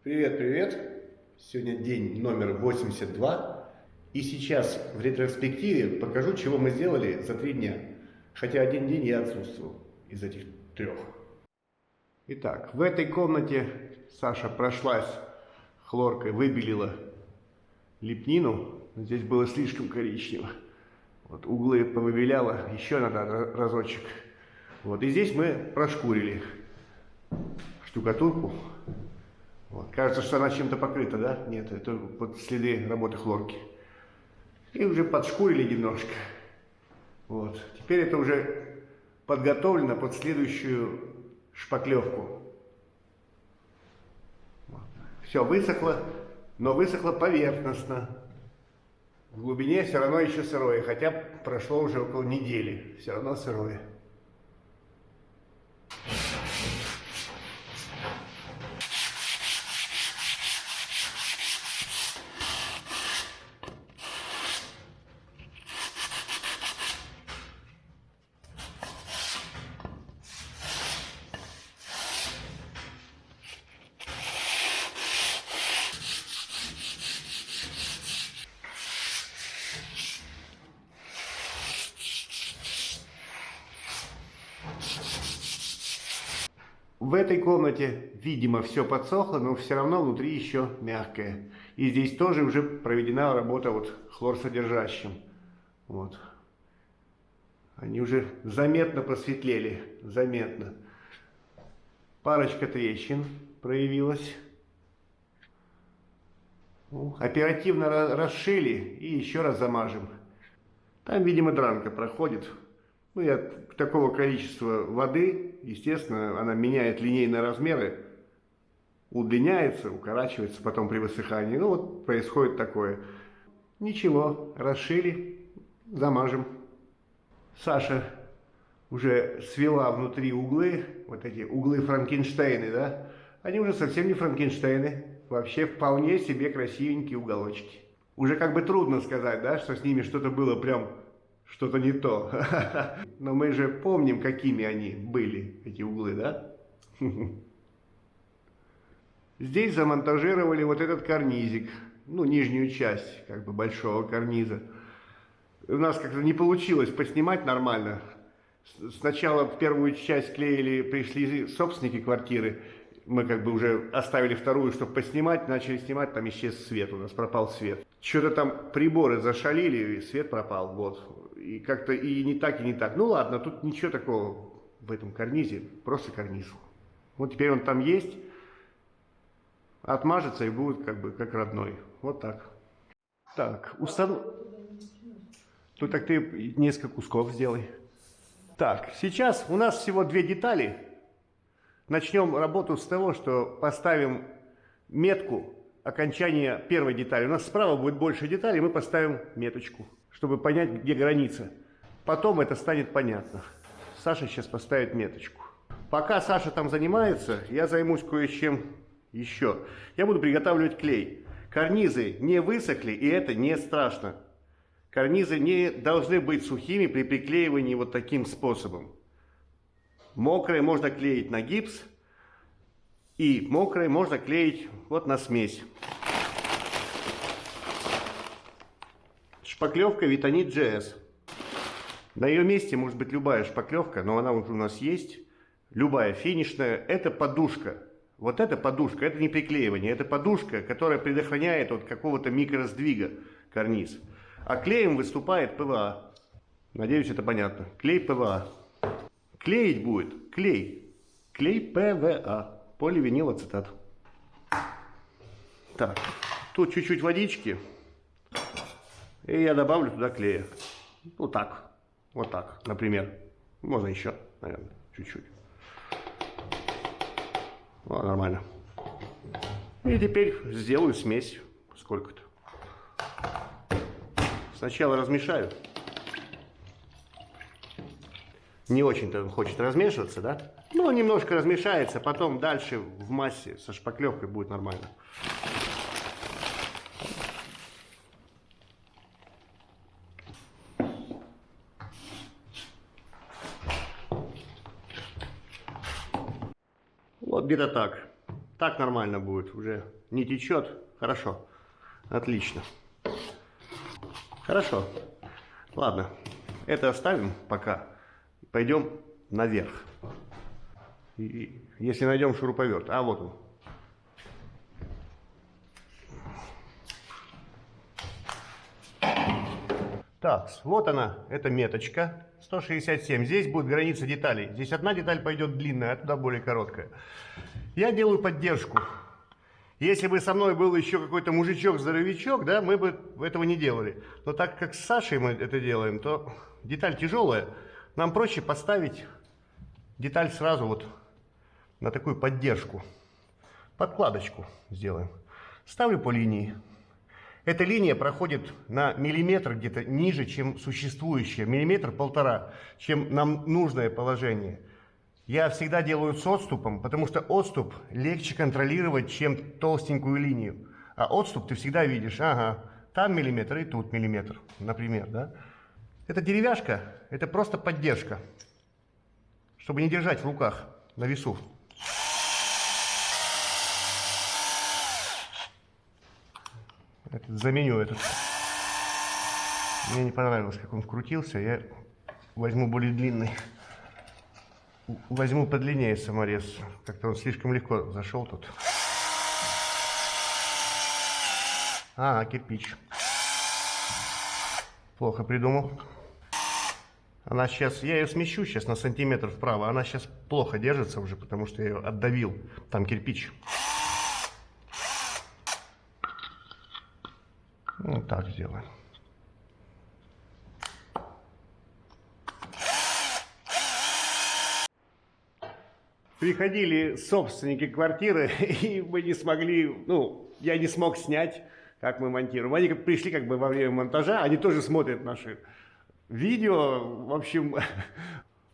Привет, привет! Сегодня день номер 82. И сейчас в ретроспективе покажу, чего мы сделали за 3 дня. Хотя один день я отсутствовал из этих 3. Итак, в этой комнате Саша прошлась хлоркой, выбелила лепнину. Здесь было слишком коричнево. Вот углы повыбеляла, еще надо разочек. Вот, и здесь мы прошкурили штукатурку. Вот. Кажется, что она чем-то покрыта, да? Нет, это вот следы работы хлорки. И уже подшкурили немножко. Вот. Теперь это уже подготовлено под следующую шпаклевку. Вот. Все высохло, но высохло поверхностно. В глубине все равно еще сырое, хотя прошло уже около недели. Все равно сырое. В этой комнате, видимо, все подсохло, но все равно внутри еще мягкое. И здесь тоже уже проведена работа вот хлорсодержащим. Вот. Они уже заметно просветлели, заметно. Парочка трещин проявилась. Оперативно расшили и еще раз замажем. Там, видимо, дранка проходит. Ну, я такого количества воды, естественно, она меняет линейные размеры, удлиняется, укорачивается потом при высыхании. Ну, вот происходит такое. Ничего, расшили, замажем. Саша уже свела внутри углы, вот эти углы Франкенштейны, да? Они уже совсем не Франкенштейны, вообще вполне себе красивенькие уголочки. Уже как бы трудно сказать, да, что с ними что-то было прям... Что-то не то. Но мы же помним, какими они были, эти углы, да? Здесь замонтажировали вот этот карнизик. Ну, нижнюю часть, как бы, большого карниза. У нас как-то не получилось поснимать нормально. Сначала первую часть клеили, пришли собственники квартиры. Мы как бы уже оставили вторую, чтобы поснимать. Начали снимать, там исчез свет, у нас пропал свет. Что-то там приборы зашалили, и свет пропал, вот. И как-то и не так, и не так. Ну ладно, тут ничего такого в этом карнизе, просто карниз. Вот теперь он там есть, отмажется и будет как бы как родной. Вот так. Так, Ну так ты несколько кусков сделай. Так, сейчас у нас всего 2 детали. Начнем работу с того, что поставим метку окончания первой детали. У нас справа будет больше деталей, мы поставим меточку, чтобы понять, где граница. Потом это станет понятно. Саша сейчас поставит меточку. Пока Саша там занимается, я займусь кое-чем еще. Я буду приготавливать клей. Карнизы не высохли, и это не страшно. Карнизы не должны быть сухими при приклеивании вот таким способом. Мокрые можно клеить на гипс, и мокрые можно клеить вот на смесь. Шпаклевка Витанит GS. На ее месте может быть любая шпаклевка, но она уже у нас есть. Любая финишная. Это подушка. Вот эта подушка, это не приклеивание, это подушка, которая предохраняет от какого-то микросдвига карниз. А клеем выступает ПВА. Надеюсь, это понятно. Клей ПВА. Клеить будет клей. Клей ПВА. Поливинилацетат. Так, тут чуть-чуть водички. И я добавлю туда клея. Вот так. Вот так, например. Можно еще, наверное, чуть-чуть. Вот, нормально. И теперь сделаю смесь. Сколько-то. Сначала размешаю. Не очень-то он хочет размешиваться, да? Ну, немножко размешается, потом дальше в массе со шпаклевкой будет нормально. Вот где-то так. Так нормально будет, уже не течет. Хорошо, отлично. Хорошо, ладно, это оставим пока. Пойдем наверх. И если найдем шуруповерт, а вот он. Так, вот она, эта меточка, 167. Здесь будет граница деталей. Здесь одна деталь пойдет длинная, а туда более короткая. Я делаю поддержку. Если бы со мной был еще какой-то мужичок-здоровячок, да, мы бы этого не делали. Но так как с Сашей мы это делаем, то деталь тяжелая. Нам проще поставить деталь сразу вот на такую поддержку. Подкладочку сделаем. Ставлю по линии. Эта линия проходит на миллиметр где-то ниже, чем существующая. Миллиметр-полтора, чем нам нужное положение. Я всегда делаю с отступом, потому что отступ легче контролировать, чем толстенькую линию. А отступ ты всегда видишь, ага, там миллиметр и тут миллиметр, например, да. Это деревяшка, это просто поддержка, чтобы не держать в руках на весу. Заменю этот. Мне не понравилось, как он вкрутился. Я возьму более длинный. Возьму подлиннее саморез. Как-то он слишком легко зашел тут. А, кирпич. Плохо придумал. Она сейчас, я ее смещу сейчас на сантиметр вправо. Она сейчас плохо держится уже, потому что я ее отдавил. Там кирпич. Вот так сделаем. Приходили собственники квартиры, и мы не смогли, я не смог снять, как мы монтируем. Они пришли как бы во время монтажа, они тоже смотрят наши видео. В общем,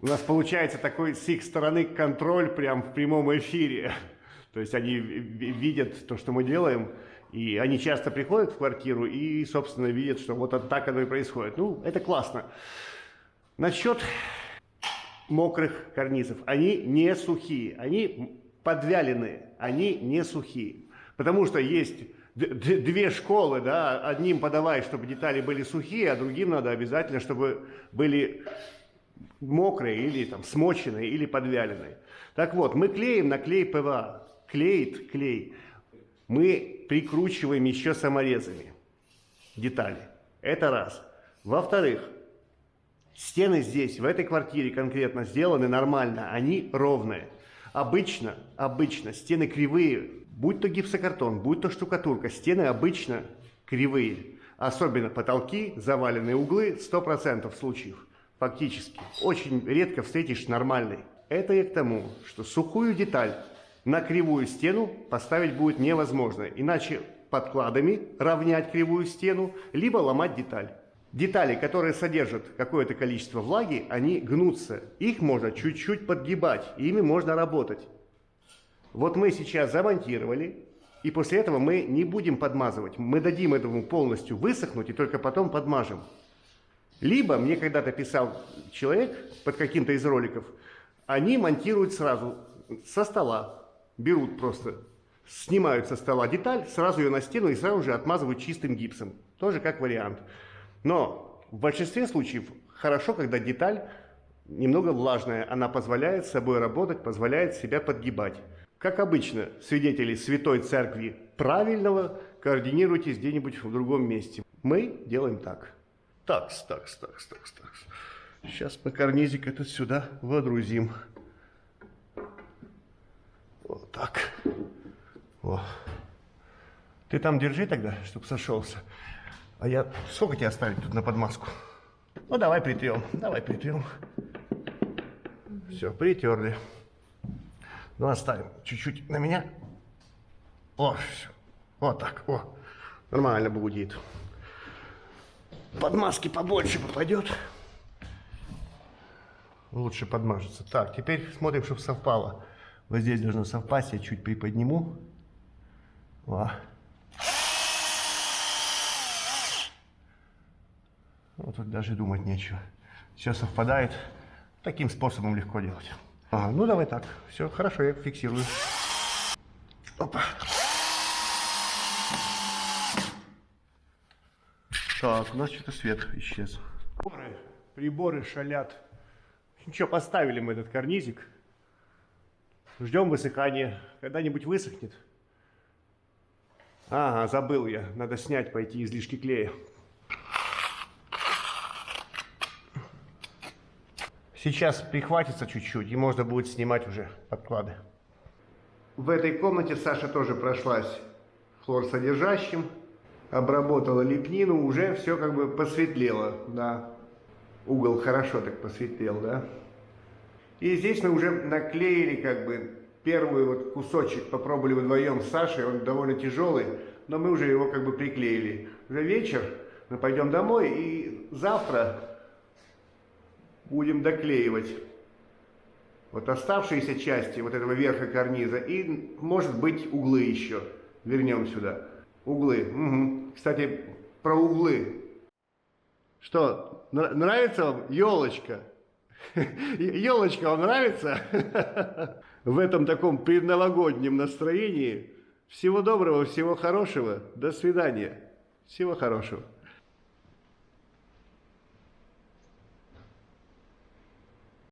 у нас получается такой с их стороны контроль прям в прямом эфире. То есть они видят то, что мы делаем. И они часто приходят в квартиру и, собственно, видят, что вот так оно и происходит. Ну, это классно. Насчет мокрых карнизов. Они не сухие, они подвяленные, они не сухие. Потому что есть две школы, да, одним подавай, чтобы детали были сухие, а другим надо обязательно, чтобы были мокрые или там смоченные или подвяленные. Так вот, мы клеим на клей ПВА. Клеит клей. Мы прикручиваем еще саморезами детали. Это раз. Во-вторых, стены здесь, в этой квартире конкретно сделаны нормально, они ровные. Обычно стены кривые, будь то гипсокартон, будь то штукатурка, стены обычно кривые. Особенно потолки, заваленные углы, 100% случаев. Фактически. Очень редко встретишь нормальный. Это и к тому, что сухую деталь на кривую стену поставить будет невозможно, иначе подкладами равнять кривую стену, либо ломать деталь. Детали, которые содержат какое-то количество влаги, они гнутся. Их можно чуть-чуть подгибать, ими можно работать. Вот мы сейчас замонтировали, и после этого мы не будем подмазывать. Мы дадим этому полностью высохнуть и только потом подмажем. Либо, мне когда-то писал человек под каким-то из роликов, они монтируют сразу со стола. Берут просто, снимают со стола деталь, сразу ее на стену и сразу же отмазывают чистым гипсом. Тоже как вариант. Но в большинстве случаев хорошо, когда деталь немного влажная. Она позволяет с собой работать, позволяет себя подгибать. Как обычно, свидетели Святой Церкви правильного, координируйтесь где-нибудь в другом месте. Мы делаем так. Такс. Сейчас мы карнизик этот сюда водрузим. Вот так. О. Ты там держи тогда, чтобы сошелся. А я... Сколько тебе оставить тут на подмазку? Ну, давай притрем. Все, притерли. Ну, оставим чуть-чуть на меня. О, все. Вот так. О, нормально будет. Подмазки побольше попадет. Лучше подмажется. Так, теперь смотрим, чтобы совпало. Вот здесь должно совпасть, я чуть приподниму. О. Вот тут даже думать нечего. Все совпадает. Таким способом легко делать. Ага, ну давай так. Все, хорошо, я фиксирую. Так, у нас что-то свет исчез. Приборы шалят. Ничего, поставили мы этот карнизик. Ждем высыхания. Когда-нибудь высохнет. Ага, забыл я. Надо снять, пойти излишки клея. Сейчас прихватится чуть-чуть, и можно будет снимать уже подклады. В этой комнате Саша тоже прошлась хлорсодержащим, обработала лепнину, уже все как бы посветлело, да. Угол хорошо так посветлел, да. И здесь мы уже наклеили как бы первый вот кусочек, попробовали вдвоем с Сашей, он довольно тяжелый, но мы уже его как бы приклеили. Уже вечер, мы пойдем домой и завтра будем доклеивать вот оставшиеся части вот этого верха карниза и, может быть, углы еще. Вернем сюда. Углы. Угу. Кстати, про углы. Что, нравится вам елочка? Елочка вам нравится? В этом таком предновогоднем настроении. Всего доброго, всего хорошего. До свидания. Всего хорошего.